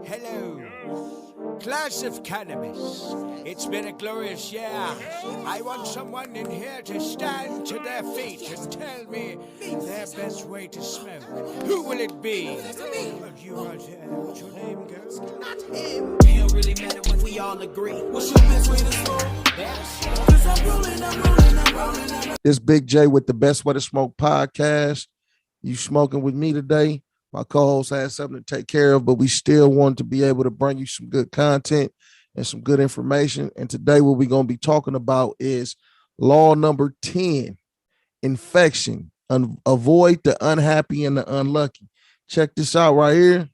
Hello, glass of cannabis. It's been a glorious year. I want someone in here to stand to their feet and tell me their best way to smoke. Who will it be? You right here. What's your name, girl? Not him. It don't really matter when we all agree. What's your best way to smoke? Cause I'm rolling. It's Big J with the Best Way to Smoke podcast. You smoking with me today. My co-host had something to take care of, but we still want to be able to bring you some good content and some good information. And today what we're going to be talking about is law number 10, infection. Avoid the unhappy and the unlucky. Check this out right here.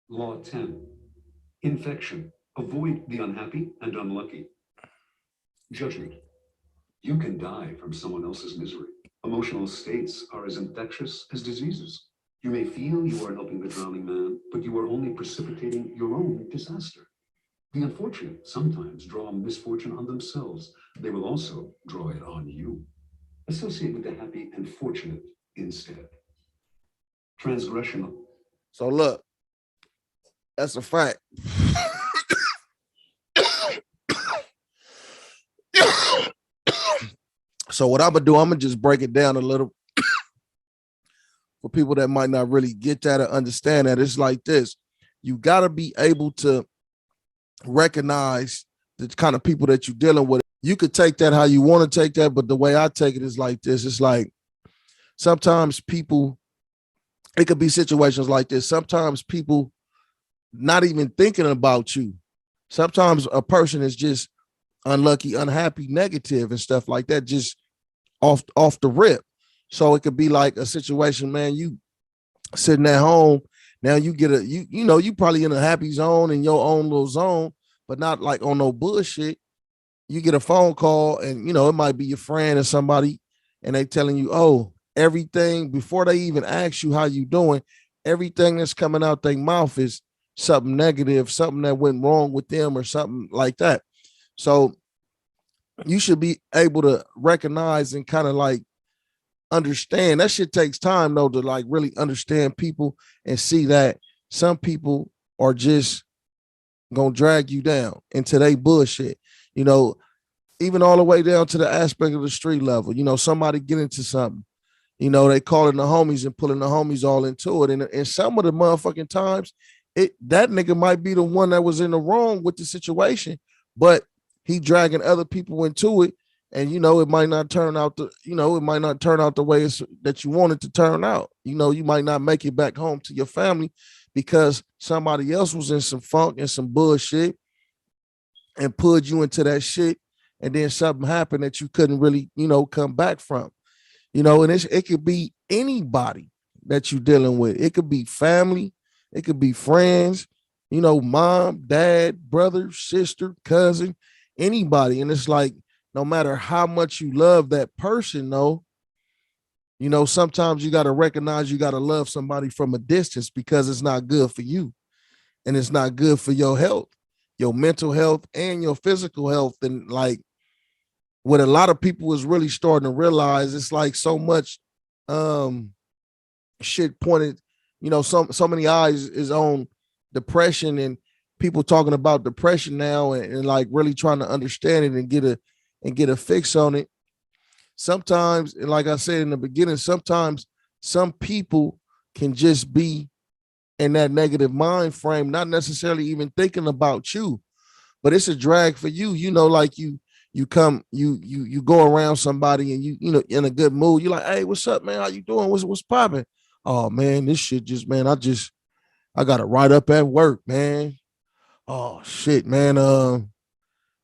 Law 10, infection. Avoid the unhappy and unlucky. Judgment. You can die from someone else's misery. Emotional states are as infectious as diseases. You may feel you are helping the drowning man, but you are only precipitating your own disaster. The unfortunate sometimes draw misfortune on themselves. They will also draw it on you. Associate with the happy and fortunate instead. Transgression. So look, that's a fact. So what I'm gonna do, I'm gonna just break it down a little for people that might not really get that or understand that. It's like this: you gotta be able to recognize the kind of people that you're dealing with. You could take that how you want to take that, but the way I take it is like this: it's like sometimes people, it could be situations like this. Sometimes people not even thinking about you. Sometimes a person is just unlucky, unhappy, negative, and stuff like that, just off the rip. So it could be like a situation, man, you sitting at home, now you get you probably in a happy zone in your own little zone, but not like on no bullshit. You get a phone call and it might be your friend or somebody, and they telling you, oh, everything, before they even ask you how you doing, everything that's coming out their mouth is something negative, something that went wrong with them or something like that. So you should be able to recognize and kind of like understand. That shit takes time though, to like really understand people and see that some people are just gonna drag you down into their bullshit, even all the way down to the aspect of the street level. Somebody get into something, they calling the homies and pulling the homies all into it. And some of the motherfucking times, that nigga might be the one that was in the wrong with the situation, but he dragging other people into it, and it might not turn out the way that you want it to turn out. You might not make it back home to your family because somebody else was in some funk and some bullshit and pulled you into that shit, and then something happened that you couldn't really come back from. And it could be anybody that you're dealing with. It could be family, it could be friends, mom, dad, brother, sister, cousin, anybody. And it's like, no matter how much you love that person, though, sometimes you got to recognize you got to love somebody from a distance because it's not good for you. And it's not good for your health, your mental health and your physical health. And like what a lot of people is really starting to realize, it's like so much shit pointed, so many eyes is on depression and people talking about depression now and like really trying to understand it and get a fix on it. Sometimes, and like I said in the beginning, sometimes some people can just be in that negative mind frame, not necessarily even thinking about you, but it's a drag for you. Like you go around somebody and you in a good mood. You're like, hey, what's up, man? How you doing? What's popping? Oh man, this shit just, man, I got to write up at work, man. Oh shit, man.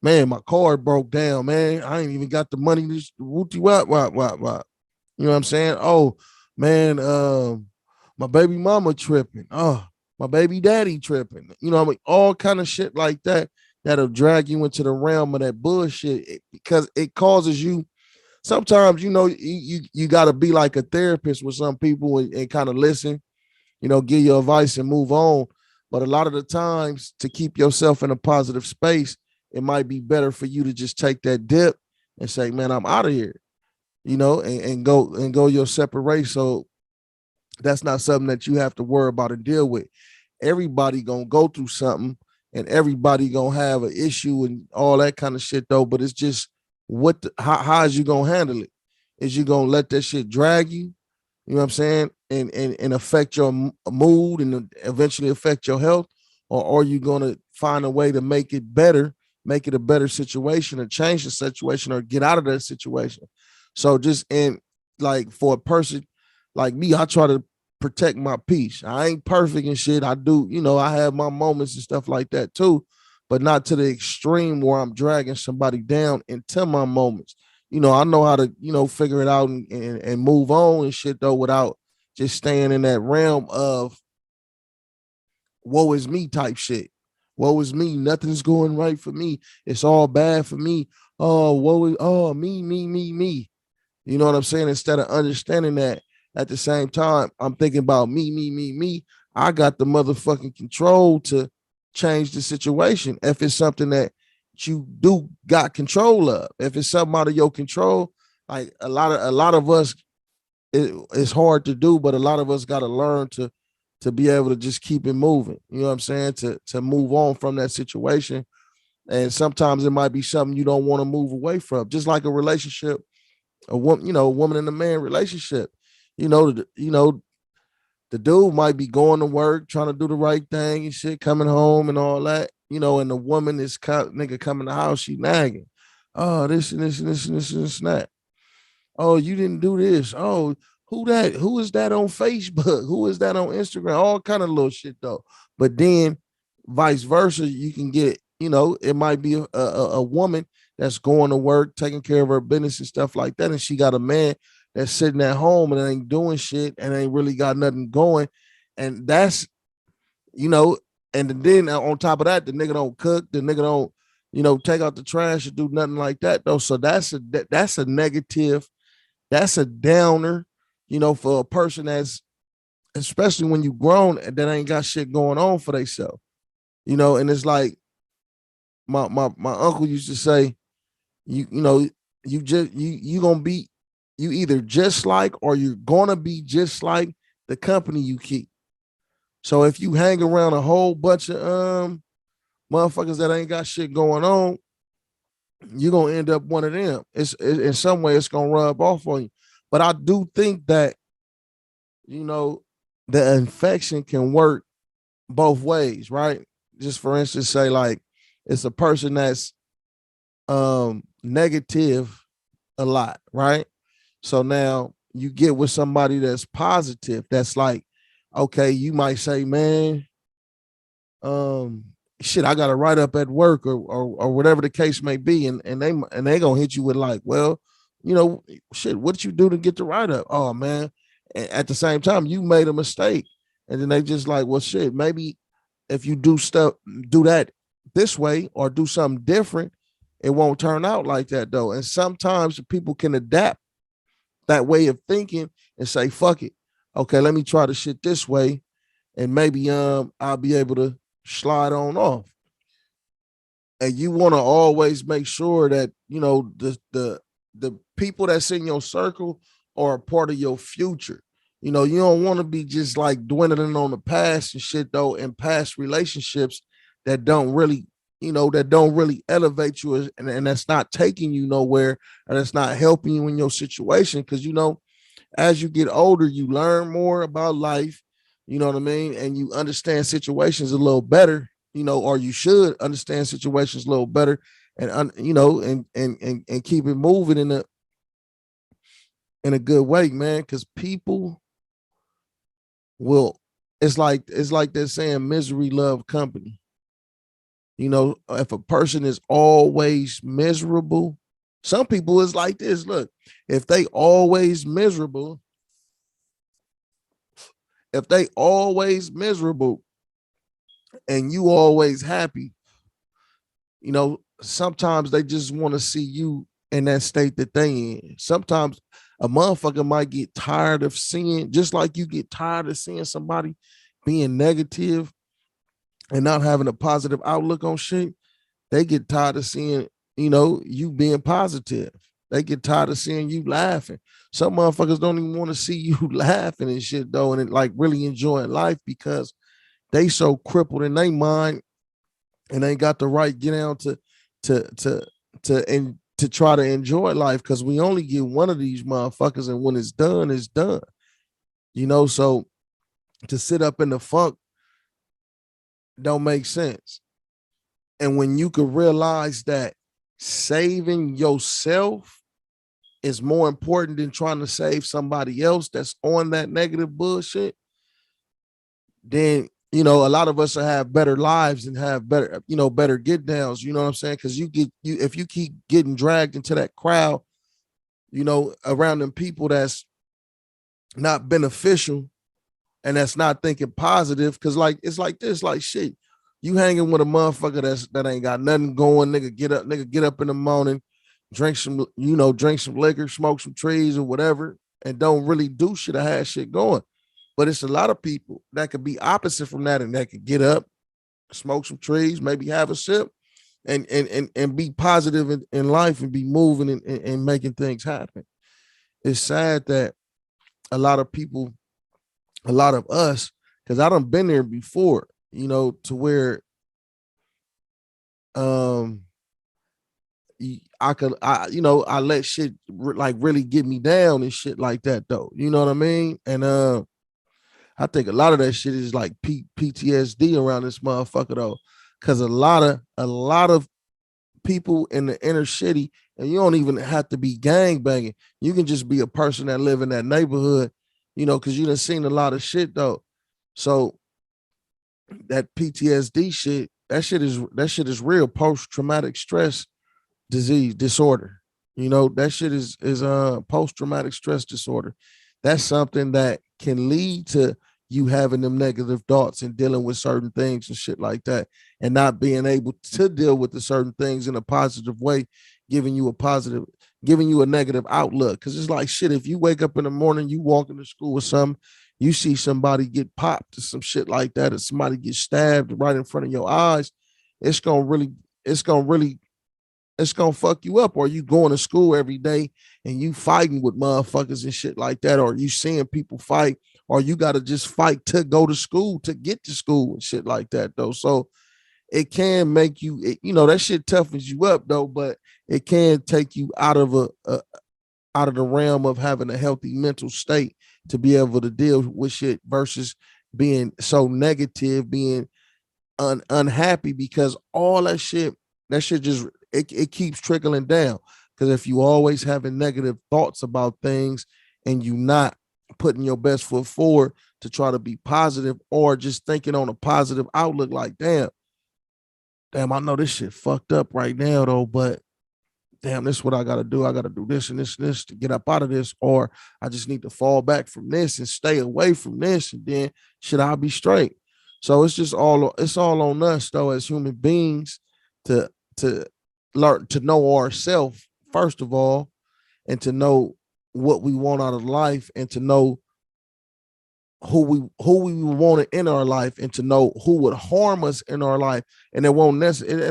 Man, my car broke down, man. I ain't even got the money to whoopty wop. You know what I'm saying? Oh, man, my baby mama tripping. Oh, my baby daddy tripping. All kind of shit like that that'll drag you into the realm of that bullshit because it causes you. Sometimes, you got to be like a therapist with some people and kind of listen, give your advice and move on. But a lot of the times, to keep yourself in a positive space, it might be better for you to just take that dip and say, man, I'm out of here, and go your separate way. So That's not something that you have to worry about and deal with. Everybody gonna go through something, and everybody gonna have an issue and all that kind of shit though. But it's just how is you gonna handle it? Is you gonna let that shit drag you? You know what I'm saying? And affect your mood and eventually affect your health, or are you gonna find a way to make it better, make it a better situation, or change the situation, or get out of that situation? So just in like for a person like me, I try to protect my peace. I ain't perfect and shit. I do, I have my moments and stuff like that too, but not to the extreme where I'm dragging somebody down into my moments. I know how to, figure it out and move on and shit though without just staying in that realm of woe is me type shit. Woe is me. Nothing's going right for me. It's all bad for me. Oh, me, me, me, me. You know what I'm saying? Instead of understanding that at the same time, I'm thinking about me, me, me, me. I got the motherfucking control to change the situation. If it's something that you do got control of, if it's something out of your control, like a lot of us, it's hard to do, but a lot of us got to learn to be able to just keep it moving. You know what I'm saying? To move on from that situation. And sometimes it might be something you don't want to move away from, just like a relationship, a woman and a man relationship. The dude might be going to work, trying to do the right thing and shit, coming home and all that, and the woman is nigga coming to the house, she nagging. Oh, this and this and this and this and this and that. Oh, you didn't do this. Oh, who that? Who is that on Facebook? Who is that on Instagram? All kind of little shit though. But then vice versa, you can get, it might be a woman that's going to work, taking care of her business and stuff like that. And she got a man that's sitting at home and ain't doing shit and ain't really got nothing going. And that's, you know, and then on top of that, the nigga don't cook, the nigga don't, take out the trash or do nothing like that though. So that's a negative, that's a downer, for a person that's, especially when you grown and that ain't got shit going on for themselves, and it's like my uncle used to say, you gonna be, you either just like or you're gonna be just like the company you keep. So if you hang around a whole bunch of motherfuckers that ain't got shit going on, you're gonna end up one of them. In some way it's gonna rub off on you. But I do think that, the infection can work both ways, right? Just for instance, say like it's a person that's negative a lot, right? So now you get with somebody that's positive, that's like, okay, you might say, man, shit, I got to write up at work or whatever the case may be, and they gonna hit you with like, well, shit, what did you do to get the write up? Oh man, and at the same time, you made a mistake, and then they just like, well, shit, maybe if you do that this way or do something different, it won't turn out like that though. And sometimes people can adapt that way of thinking and say, fuck it. Okay, let me try the shit this way. And maybe I'll be able to slide on off. And you want to always make sure that, the people that's in your circle are a part of your future. You don't want to be just like dwindling on the past and shit though, and past relationships that don't really, that don't really elevate you, and that's not taking you nowhere, and it's not helping you in your situation. Cause as you get older, you learn more about life, you know what I mean? And you understand situations a little better, or you should understand situations a little better, and and keep it moving in a good way, man. Cause people will, it's like they're saying misery love company. If a person is always miserable, some people is like this. Look, if they always miserable, and you always happy, sometimes they just want to see you in that state that they in. Sometimes a motherfucker might get tired of seeing, just like you get tired of seeing somebody being negative and not having a positive outlook on shit. They get tired of seeing, you being positive. They get tired of seeing you laughing. Some motherfuckers don't even want to see you laughing and shit though, and like really enjoying life because they so crippled in their mind and ain't got the right get down to and to try to enjoy life because we only get one of these motherfuckers, and when it's done, it's done. So to sit up in the funk don't make sense. And when you could realize that saving yourself is more important than trying to save somebody else that's on that negative bullshit, then a lot of us will have better lives and have better, better get downs. You know what I'm saying? Because if you keep getting dragged into that crowd, around them people that's not beneficial and that's not thinking positive, because like it's like this, like shit. You hanging with a motherfucker that ain't got nothing going, nigga get up in the morning, drink some liquor, smoke some trees or whatever, and don't really do shit or have shit going. But it's a lot of people that could be opposite from that, and that could get up, smoke some trees, maybe have a sip, and be positive in life and be moving and making things happen. It's sad that a lot of people, a lot of us, because I done been there before, to where I let shit like really get me down and shit like that though. You know what I mean? And I think a lot of that shit is like PTSD around this motherfucker though. Cause a lot of people in the inner city, and you don't even have to be gang banging. You can just be a person that live in that neighborhood, cause you done seen a lot of shit though. So that PTSD shit, that shit is real, post-traumatic stress disorder. That shit is post-traumatic stress disorder. That's something that can lead to you having them negative thoughts and dealing with certain things and shit like that, and not being able to deal with the certain things in a positive way, giving you a negative outlook. Because it's like shit, if you wake up in the morning, you walk into school with something, you see somebody get popped or some shit like that, or somebody get stabbed right in front of your eyes, it's gonna fuck you up. Or you going to school every day and you fighting with motherfuckers and shit like that, or you seeing people fight, or you got to just fight to go to school, to get to school and shit like that though. So it can make you, that shit toughens you up though, but it can take you out of out of the realm of having a healthy mental state to be able to deal with shit versus being so negative, being unhappy, because all that shit just, it keeps trickling down. Because if you always having negative thoughts about things and you not putting your best foot forward to try to be positive, or just thinking on a positive outlook, like damn, I know this shit fucked up right now though, but damn, this is what I gotta do. I gotta do this and this and this to get up out of this, or I just need to fall back from this and stay away from this, and then shit, I'll be straight. So it's all on us though, as human beings, to learn to know ourselves first of all, and to know what we want out of life, and to know who we want in our life, and to know who would harm us in our life. And it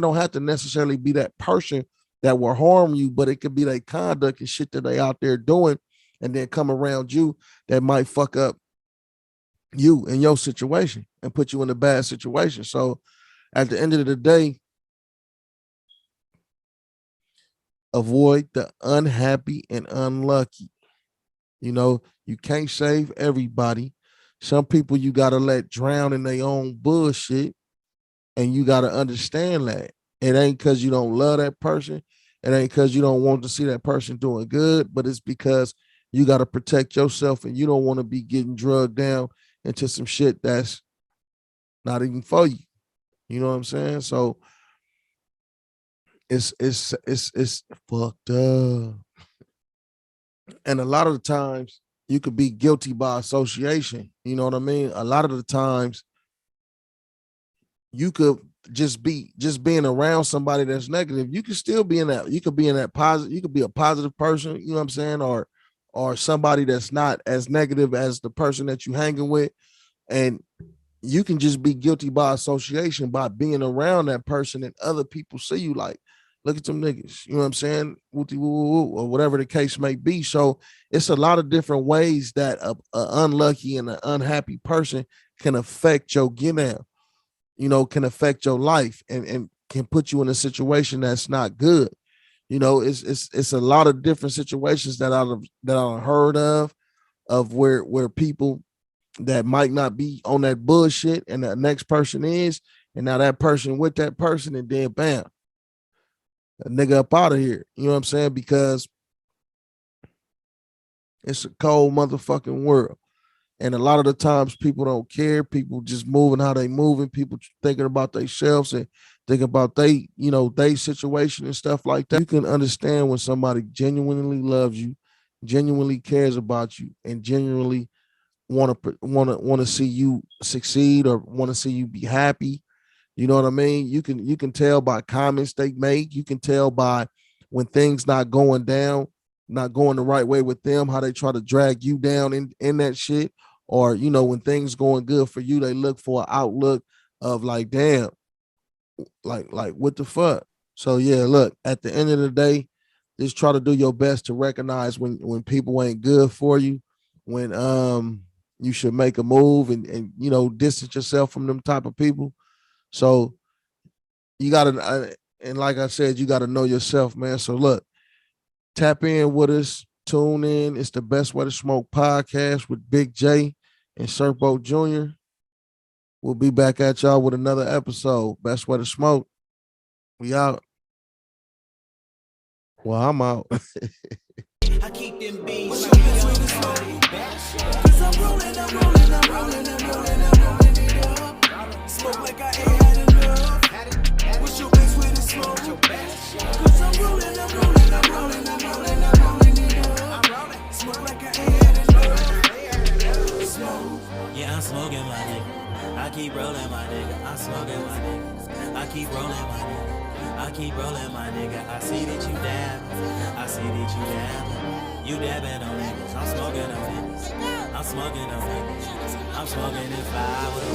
don't have to necessarily be that person that will harm you, but it could be their conduct and shit that they out there doing, and then come around you that might fuck up you in your situation and put you in a bad situation. So at the end of the day, avoid the unhappy and unlucky. You can't save everybody. Some people you got to let drown in their own bullshit, and you got to understand that. It ain't because you don't love that person. It ain't because you don't want to see that person doing good, but it's because you got to protect yourself, and you don't want to be getting drugged down into some shit that's not even for you. You know what I'm saying? So it's fucked up. And a lot of the times you could be guilty by association. You know what I mean? A lot of the times you could just being around somebody that's negative. You could still be in that. You could be in that positive. You could be a positive person. You know what I'm saying? Or somebody that's not as negative as the person that you hanging with. And you can just be guilty by association by being around that person, and other people see you like Look at them niggas. You know what I'm saying? Wooty woo woo woo, or whatever the case may be. So it's a lot of different ways that a unlucky and an unhappy person can affect your get down, you know, can affect your life and can put you in a situation that's not good. You know, it's a lot of different situations that I've heard of where people that might not be on that bullshit and the next person is, and now that person with that person, and then bam, a nigga up out of here. You know what I'm saying? Because it's a cold motherfucking world. And a lot of the times people don't care. People just moving how they moving. People thinking about themselves and thinking about they, you know, they situation and stuff like that. You can understand when somebody genuinely loves you, genuinely cares about you, and genuinely want to see you succeed or want to see you be happy. You know what I mean? You can tell by comments they make. You can tell by when things not going down, not going the right way with them, how they try to drag you down in that shit. Or, you know, when things going good for you, they look for an outlook of like, damn, like what the fuck? So yeah, look, at the end of the day, just try to do your best to recognize when people ain't good for you, when you should make a move and you know, distance yourself from them type of people. So you gotta, and like I said, you gotta know yourself, man. So look, tap in with us, tune in. It's the Best Way to Smoke podcast with Big J and Serpo Jr. We'll be back at y'all with another episode. Best Way to Smoke. We out. Well, I'm out. I keep them beans. What's your best way to smoke? Cause I'm rolling it up. Smoke like I ain't had enough. What's your best way to smoke? Cause I'm rolling it up. Smoke like I ain't had enough. Smoke. Yeah, I'm smoking my nigga. I keep rolling my nigga. I'm smoking my nigga. I keep rolling my nigga. I keep rolling my nigga. I see that you dab. I see that you dab. You dabbing on niggas. I'm smoking on niggas. I'm smoking on niggas. I'm smoking in 5 with a